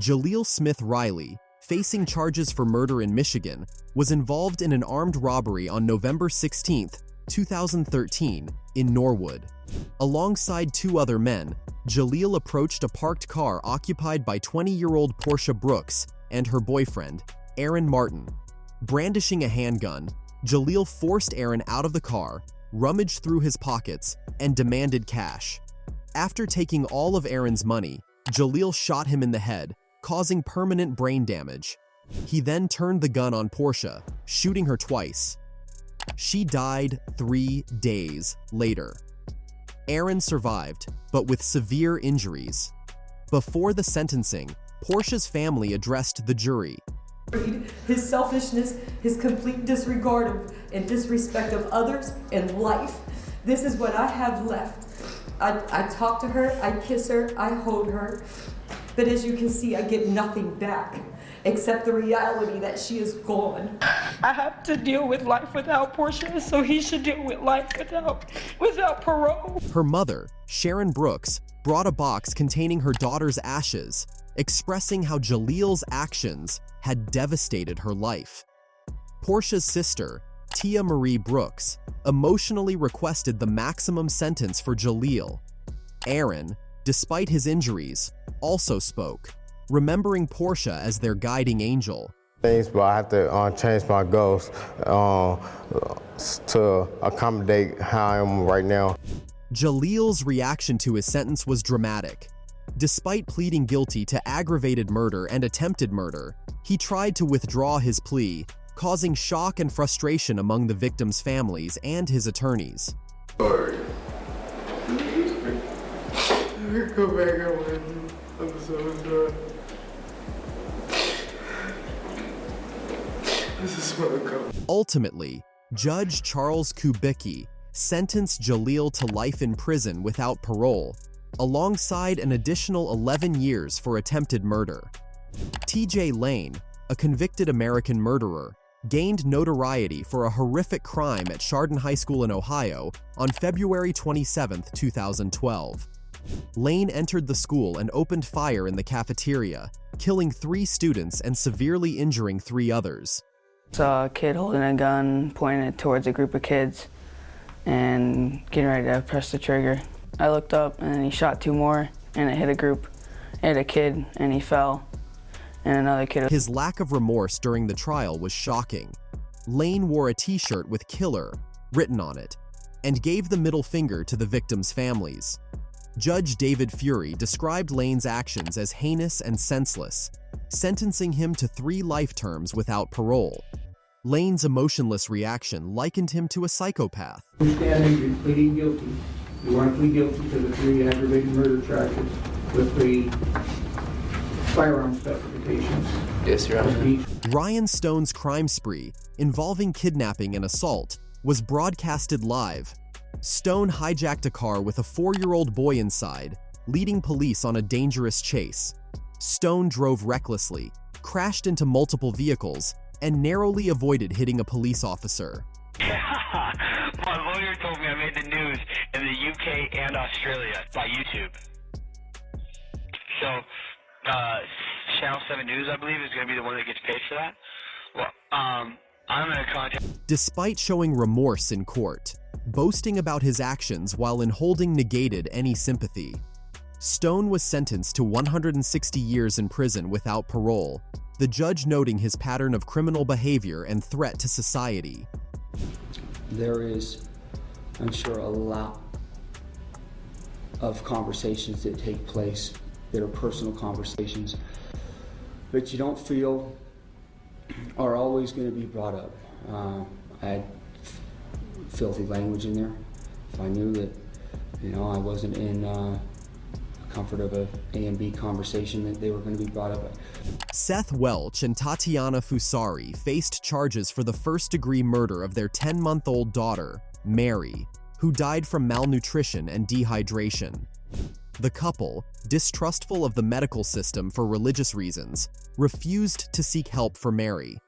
Jaleel Smith Riley, facing charges for murder in Michigan, was involved in an armed robbery on November 16, 2013, in Norwood. Alongside two other men, Jaleel approached a parked car occupied by 20-year-old Portia Brooks and her boyfriend, Aaron Martin. Brandishing a handgun, Jaleel forced Aaron out of the car, rummaged through his pockets, and demanded cash. After taking all of Aaron's money, Jaleel shot him in the head, causing permanent brain damage. He then turned the gun on Portia, shooting her twice. She died 3 days later. Aaron survived, but with severe injuries. Before the sentencing, Portia's family addressed the jury. His selfishness, his complete disregard of and disrespect of others and life. This is what I have left. I talk to her, I kiss her, I hold her. But as you can see, I get nothing back except the reality that she is gone. I have to deal with life without Portia, so he should deal with life without parole. Her mother, Sharon Brooks, brought a box containing her daughter's ashes, expressing how Jaleel's actions had devastated her life. Portia's sister, Tia Marie Brooks, emotionally requested the maximum sentence for Jaleel. Aaron, despite his injuries, also spoke, remembering Portia as their guiding angel. But I have to change my goals to accommodate how I am right now. Jaleel's reaction to his sentence was dramatic. Despite pleading guilty to aggravated murder and attempted murder, he tried to withdraw his plea, causing shock and frustration among the victims' families and his attorneys. Sorry. Go back and win. I'm so sorry. This is what I come. Ultimately, Judge Charles Kubicki sentenced Jaleel to life in prison without parole, alongside an additional 11 years for attempted murder. T.J. Lane, a convicted American murderer, gained notoriety for a horrific crime at Chardon High School in Ohio on February 27, 2012. Lane entered the school and opened fire in the cafeteria, killing 3 students and severely injuring 3 others. Saw a kid holding a gun, pointing it towards a group of kids, and getting ready to press the trigger. I looked up, and he shot 2 more, and it hit a group. It hit a kid, and he fell, and another kid. His lack of remorse during the trial was shocking. Lane wore a t-shirt with "Killer" written on it, and gave the middle finger to the victims' families. Judge David Fury described Lane's actions as heinous and senseless, sentencing him to 3 life terms without parole. Lane's emotionless reaction likened him to a psychopath. Understanding you're pleading guilty. You want to plead guilty to the 3 aggravated murder charges with the firearm specifications. Yes, Your Honor. Ryan Stone's crime spree, involving kidnapping and assault, was broadcasted live. Stone hijacked a car with a 4-year-old boy inside, leading police on a dangerous chase. Stone drove recklessly, crashed into multiple vehicles, and narrowly avoided hitting a police officer. My lawyer told me I made the news in the UK and Australia by YouTube. So, Channel 7 News, I believe, is going to be the one that gets paid for that. Well, I'm going to contact... Despite showing remorse in court, boasting about his actions while in holding negated any sympathy, Stone was sentenced to 160 years in prison without parole, the judge noting his pattern of criminal behavior and threat to society. There is, I'm sure, a lot of conversations that take place that are personal conversations, but you don't feel are always going to be brought up. I had filthy language in there. If I knew that, I wasn't in comfort of a A and B conversation, that they were going to be brought up. Seth Welch and Tatiana Fusari faced charges for the first-degree murder of their 10-month-old daughter, Mary, who died from malnutrition and dehydration. The couple, distrustful of the medical system for religious reasons, refused to seek help for Mary.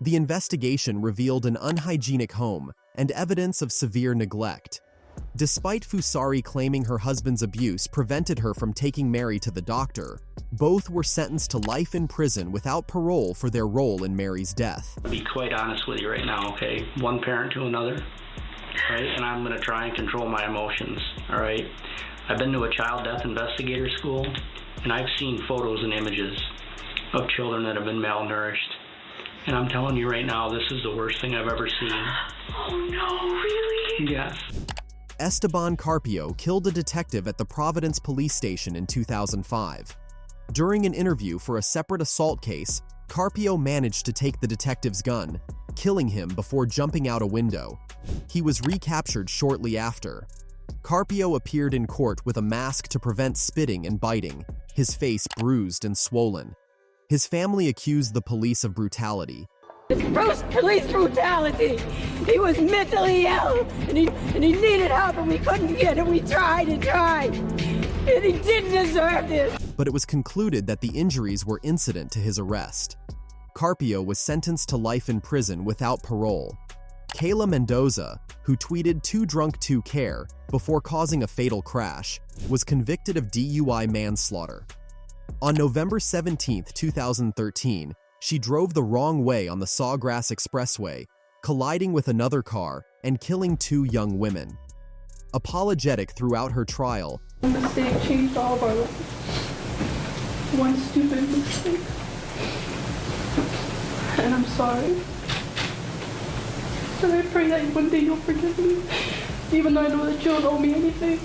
The investigation revealed an unhygienic home and evidence of severe neglect. Despite Fusari claiming her husband's abuse prevented her from taking Mary to the doctor, both were sentenced to life in prison without parole for their role in Mary's death. I'll be quite honest with you right now, okay? One parent to another, right? And I'm gonna try and control my emotions, all right? I've been to a child death investigator school, and I've seen photos and images of children that have been malnourished. And I'm telling you right now, this is the worst thing I've ever seen. Oh no, really? Yes. Esteban Carpio killed a detective at the Providence police station in 2005. During an interview for a separate assault case, Carpio managed to take the detective's gun, killing him before jumping out a window. He was recaptured shortly after. Carpio appeared in court with a mask to prevent spitting and biting, his face bruised and swollen. His family accused the police of brutality. It's police brutality. He was mentally ill, and he needed help, and we couldn't get it. We tried and tried, and he didn't deserve this. But it was concluded that the injuries were incident to his arrest. Carpio was sentenced to life in prison without parole. Kayla Mendoza, who tweeted "Too drunk to care" before causing a fatal crash, was convicted of DUI manslaughter. On November 17, 2013, she drove the wrong way on the Sawgrass Expressway, colliding with another car and killing 2 young women. Apologetic throughout her trial, "A mistake changed all of our lives. One stupid mistake. And I'm sorry. And I pray that one day you'll forgive me, even though I know that you don't owe me anything."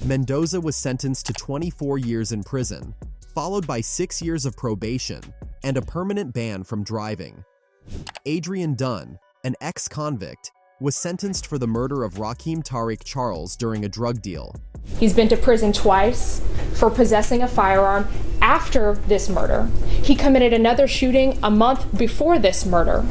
Mendoza was sentenced to 24 years in prison, followed by 6 years of probation and a permanent ban from driving. Adrian Dunn, an ex-convict, was sentenced for the murder of Raheem Tariq Charles during a drug deal. He's been to prison twice for possessing a firearm after this murder. He committed another shooting a month before this murder,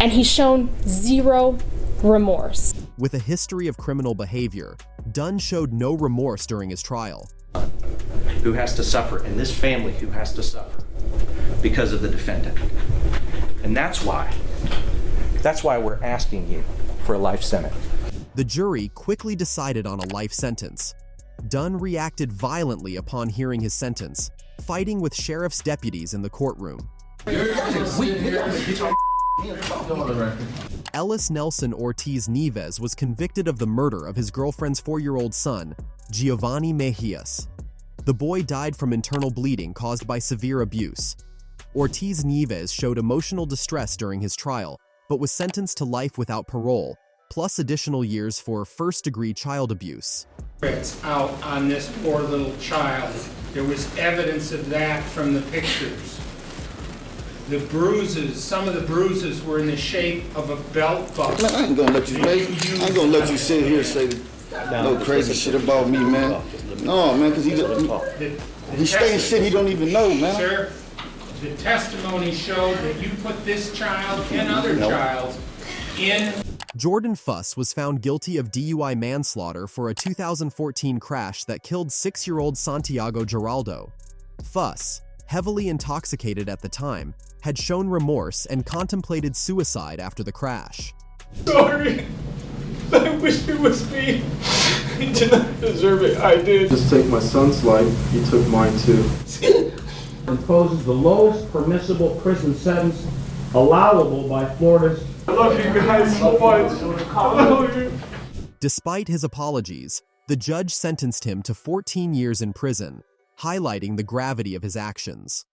and he's shown zero remorse. With a history of criminal behavior, Dunn showed no remorse during his trial. Who has to suffer, and this family who has to suffer because of the defendant. And that's why we're asking you for a life sentence. The jury quickly decided on a life sentence. Dunn reacted violently upon hearing his sentence, fighting with sheriff's deputies in the courtroom. Ellis Nelson Ortiz Nieves was convicted of the murder of his girlfriend's 4-year-old son, Giovanni Mejias. The boy died from internal bleeding caused by severe abuse. Ortiz Nieves showed emotional distress during his trial, but was sentenced to life without parole, plus additional years for first-degree child abuse. It's out on this poor little child. There was evidence of that from the pictures. The bruises, some of the bruises were in the shape of a belt buckle. Man, I ain't gonna let you sit here and say no crazy shit about me, man. No, man, because he's saying shit he don't even know, man. Sir, the testimony showed that you put this child and other child in. Jordan Fuss was found guilty of DUI manslaughter for a 2014 crash that killed 6-year-old Santiago Giraldo. Fuss, heavily intoxicated at the time, had shown remorse and contemplated suicide after the crash. Sorry. I wish it was me. He did not deserve it. I did. Just take my son's life. He took mine too. Imposes the lowest permissible prison sentence allowable by Florida's. I love you guys so much. I love you. Despite his apologies, the judge sentenced him to 14 years in prison, highlighting the gravity of his actions.